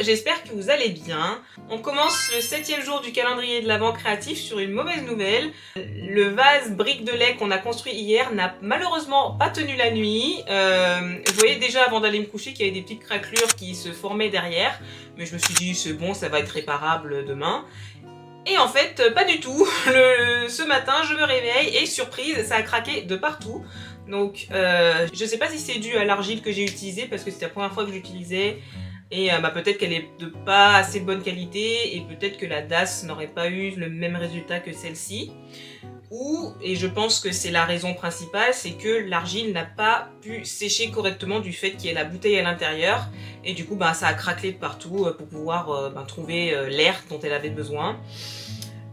j'espère que vous allez bien. On commence le 7e jour du calendrier de l'Avent créatif sur une mauvaise nouvelle. Le vase brique de lait qu'on a construit hier n'a malheureusement pas tenu la nuit. Je voyais déjà avant d'aller me coucher qu'il y avait des petites craquelures qui se formaient derrière, mais je me suis dit c'est bon, ça va être réparable demain. Et en fait, pas du tout. Ce matin, je me réveille et surprise, ça a craqué de partout. Donc, je sais pas si c'est dû à l'argile que j'ai utilisée parce que c'était la première fois que j'utilisais. Et peut-être qu'elle est de pas assez bonne qualité et peut-être que la DAS n'aurait pas eu le même résultat que celle-ci. Ou, et je pense que c'est la raison principale, c'est que l'argile n'a pas pu sécher correctement du fait qu'il y ait la bouteille à l'intérieur. Et du coup, ça a craquelé de partout pour pouvoir trouver l'air dont elle avait besoin.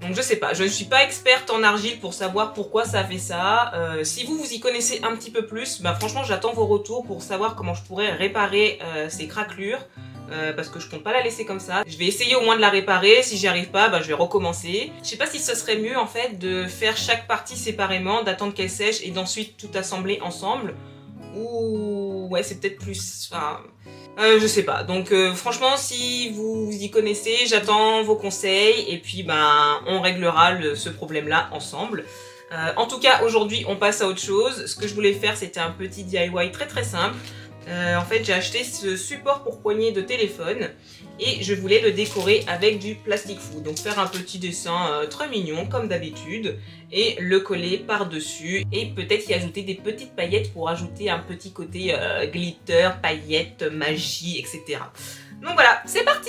Donc je sais pas, je ne suis pas experte en argile pour savoir pourquoi ça a fait ça. Si vous y connaissez un petit peu plus, franchement j'attends vos retours pour savoir comment je pourrais réparer ces craquelures. Parce que je compte pas la laisser comme ça. Je vais essayer au moins de la réparer, si j'y arrive pas, je vais recommencer. Je sais pas si ce serait mieux en fait de faire chaque partie séparément, d'attendre qu'elle sèche et d'ensuite tout assembler ensemble. Ou ouais, c'est peut-être plus... je sais pas. Donc franchement, si vous y connaissez, j'attends vos conseils et puis on réglera ce problème-là ensemble. En tout cas, aujourd'hui, on passe à autre chose. Ce que je voulais faire, c'était un petit DIY très très simple. En fait, j'ai acheté ce support pour poignée de téléphone et je voulais le décorer avec du plastic fou. Donc faire un petit dessin très mignon comme d'habitude et le coller par-dessus et peut-être y ajouter des petites paillettes pour ajouter un petit côté glitter, paillettes, magie, etc. Donc voilà, c'est parti!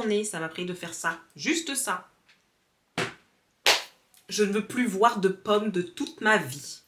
journée, ça m'a pris de faire ça. Juste ça. Je ne veux plus voir de pommes de toute ma vie.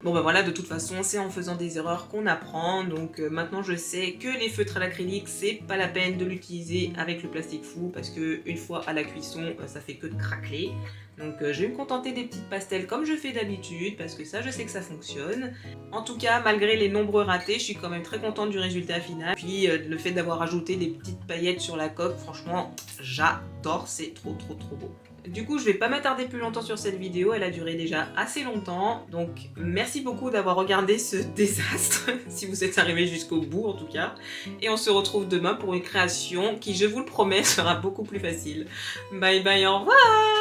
Bon bah voilà, de toute façon, c'est en faisant des erreurs qu'on apprend. Donc maintenant je sais que les feutres à l'acrylique, c'est pas la peine de l'utiliser avec le plastique fou parce que une fois à la cuisson, ça fait que de craqueler. Donc je vais me contenter des petites pastels comme je fais d'habitude parce que ça je sais que ça fonctionne. En tout cas, malgré les nombreux ratés, je suis quand même très contente du résultat final. Puis le fait d'avoir ajouté des petites paillettes sur la coque, franchement, j'adore, c'est trop beau. Du coup, je vais pas m'attarder plus longtemps sur cette vidéo, elle a duré déjà assez longtemps. Donc merci beaucoup d'avoir regardé ce désastre, si vous êtes arrivé jusqu'au bout en tout cas. Et on se retrouve demain pour une création qui, je vous le promets, sera beaucoup plus facile. Bye bye, au revoir!